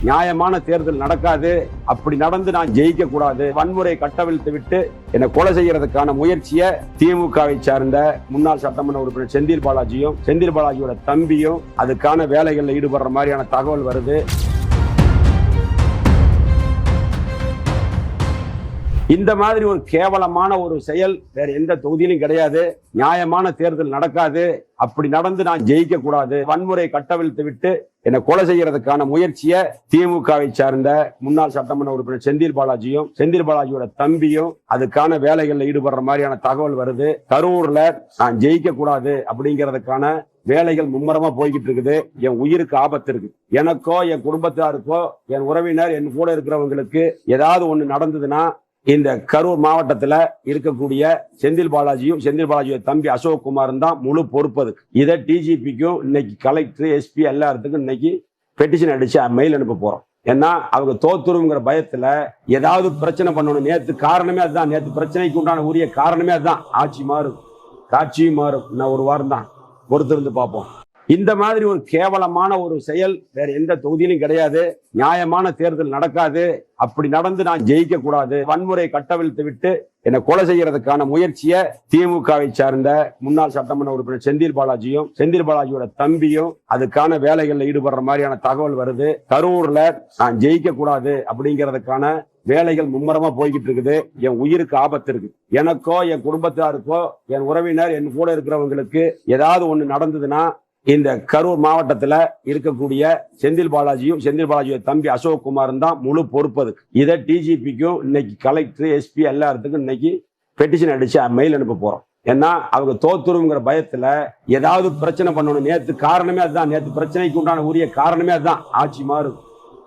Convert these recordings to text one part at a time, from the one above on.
நியாயமான தேர்தல் நடக்காது, அப்படி நடந்து நான் ஜெயிக்க கூடாது, வன்முறை கட்டவிழ்த்து விட்டு என்னை கொலை செய்யறதுக்கான முயற்சியை திமுகவை சார்ந்த முன்னாள் சட்டமன்ற உறுப்பினர் செந்தில் பாலாஜியும் செந்தில் பாலாஜியோட தம்பியும் அதுக்கான வேலைகளில் ஈடுபடுற மாதிரியான தகவல் வருது. இந்த மாதிரி ஒரு கேவலமான ஒரு செயல் வேற எந்த தொகுதியிலும் கிடையாது. நியாயமான தேர்தல் நடக்காது, அப்படி நடந்து நான் ஜெயிக்க கூடாது, வன்முறை கட்டவிழ்த்து விட்டு என்னை கொலை செய்யறதுக்கான முயற்சியை திமுகவை சார்ந்த முன்னாள் சட்டமன்ற உறுப்பினர் செந்தில் பாலாஜியும் செந்தில் பாலாஜியோட தம்பியும் அதுக்கான வேலைகளில் ஈடுபடுற மாதிரியான தகவல் வருது. கரூர்ல நான் ஜெயிக்க கூடாது அப்படிங்கிறதுக்கான வேலைகள் மும்முரமா போய்கிட்டு இருக்குது. என் உயிருக்கு ஆபத்து இருக்கு. எனக்கோ என் குடும்பத்தாருக்கோ என் உறவினர் என் கூட இருக்கிறவங்களுக்கு ஏதாவது ஒண்ணு நடந்ததுன்னா இந்த கரூர் மாவட்டத்துல இருக்கக்கூடிய செந்தில் பாலாஜியும் செந்தில் பாலாஜியோட தம்பி அசோக் குமாரும் தான் முழு பொறுப்பது. இதை டிஜிபிக்கும் இன்னைக்கு கலெக்டர் எஸ்பி எல்லாத்துக்கும் இன்னைக்கு பெட்டிஷன் அடிச்சு மெயில் அனுப்ப போறோம். ஏன்னா அவங்க தோத்துருங்கிற பயத்துல ஏதாவது பிரச்சனை பண்ணணும். நேற்று காரணமே அதுதான். நேற்று பிரச்சனைக்கு உண்டான உரிய காரணமே அதுதான். ஆட்சி மாறும், காட்சியும் மாறும். நான் ஒரு வாரம் தான் பொறுத்திருந்து பார்ப்போம். இந்த மாதிரி ஒரு கேவலமான ஒரு செயல் வேற எந்த தொகுதியிலும் கிடையாது. நியாயமான தேர்தல் நடக்காது, அப்படி நடந்து நான் ஜெயிக்க கூடாது, வன்முறை கட்டவிழ்த்து விட்டு என்னை கொலை செய்யறதுக்கான முயற்சியை திமுகவை சார்ந்த முன்னாள் சட்டமன்ற உறுப்பினர் செந்தில் பாலாஜியும் செந்தில் பாலாஜியோட தம்பியும் அதுக்கான வேலைகளில் ஈடுபடுற மாதிரியான தகவல் வருது. கரூர்ல நான் ஜெயிக்க கூடாது அப்படிங்கிறதுக்கான வேலைகள் மும்முரமா போய்கிட்டு இருக்குது. என் உயிருக்கு ஆபத்து இருக்கு. எனக்கோ என் குடும்பத்தாருக்கோ என் உறவினர் என் கூட இருக்கிறவங்களுக்கு ஏதாவது ஒண்ணு நடந்ததுன்னா இந்த கரூர் மாவட்டத்துல இருக்கக்கூடிய செந்தில் பாலாஜியும் செந்தில் பாலாஜியோட தம்பி அசோக் குமாரும் தான் முழு பொறுப்பது. இதை டிஜிபிக்கும் இன்னைக்கு கலெக்டர் எஸ்பி எல்லாத்துக்கும் இன்னைக்கு பெட்டிஷன் அடிச்சு மெயில் அனுப்ப போறோம். ஏன்னா அவங்க தோத்துருங்கிற பயத்துல ஏதாவது பிரச்சனை பண்ணணும். நேற்று காரணமே அதுதான். நேற்று பிரச்சனைக்கு உண்டான உரிய காரணமே அதுதான். ஆட்சி மாறும்,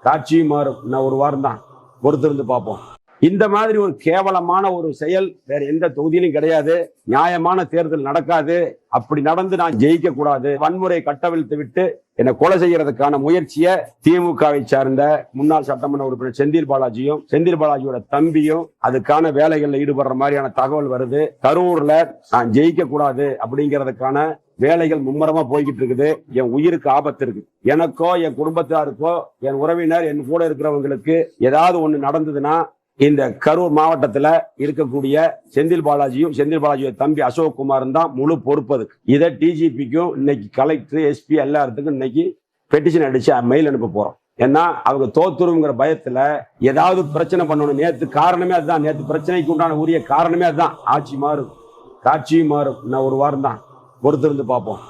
காட்சியும் மாறும். நான் ஒரு வாரம் தான் பொறுத்திருந்து பார்ப்போம். இந்த மாதிரி ஒரு கேவலமான ஒரு செயல் வேற எந்த தொகுதியிலும் கிடையாது. நியாயமான தேர்தல் நடக்காது, அப்படி நடந்து நான் ஜெயிக்க கூடாது, வன்முறை கட்டவிழ்த்து விட்டு என்னை கொலை செய்யறதுக்கான முயற்சியை திமுகவை சார்ந்த முன்னாள் சட்டமன்ற உறுப்பினர் செந்தில் பாலாஜியும் செந்தில் பாலாஜியோட தம்பியும் அதுக்கான வேலைகளில் ஈடுபடுற மாதிரியான தகவல் வருது. கரூர்ல நான் ஜெயிக்க கூடாது அப்படிங்கிறதுக்கான வேலைகள் மும்முரமா போய்கிட்டு இருக்குது. என் உயிருக்கு ஆபத்து இருக்கு. எனக்கோ என் குடும்பத்தாருக்கோ என் உறவினர் என் கூட இருக்கிறவங்களுக்கு ஏதாவது ஒண்ணு நடந்ததுன்னா இந்த கரூர் மாவட்டத்துல இருக்கக்கூடிய செந்தில் பாலாஜியும் செந்தில் பாலாஜியோட தம்பி அசோக் குமாரும் தான் முழு பொறுப்பது. இதை டிஜிபிக்கும் இன்னைக்கு கலெக்டர் எஸ்பி எல்லாத்துக்கும் இன்னைக்கு பெட்டிஷன் அடிச்சு மெயில் அனுப்ப போறோம். ஏன்னா அவங்க தோத்துருங்கிற பயத்துல ஏதாவது பிரச்சனை பண்ணணும். நேற்று காரணமே அதுதான். நேற்று பிரச்சனைக்கு உண்டான உரிய காரணமே அதுதான். ஆட்சி மாறும், காட்சியும் மாறும். நான் ஒரு வாரம் தான் பொறுத்திருந்து பார்ப்போம்.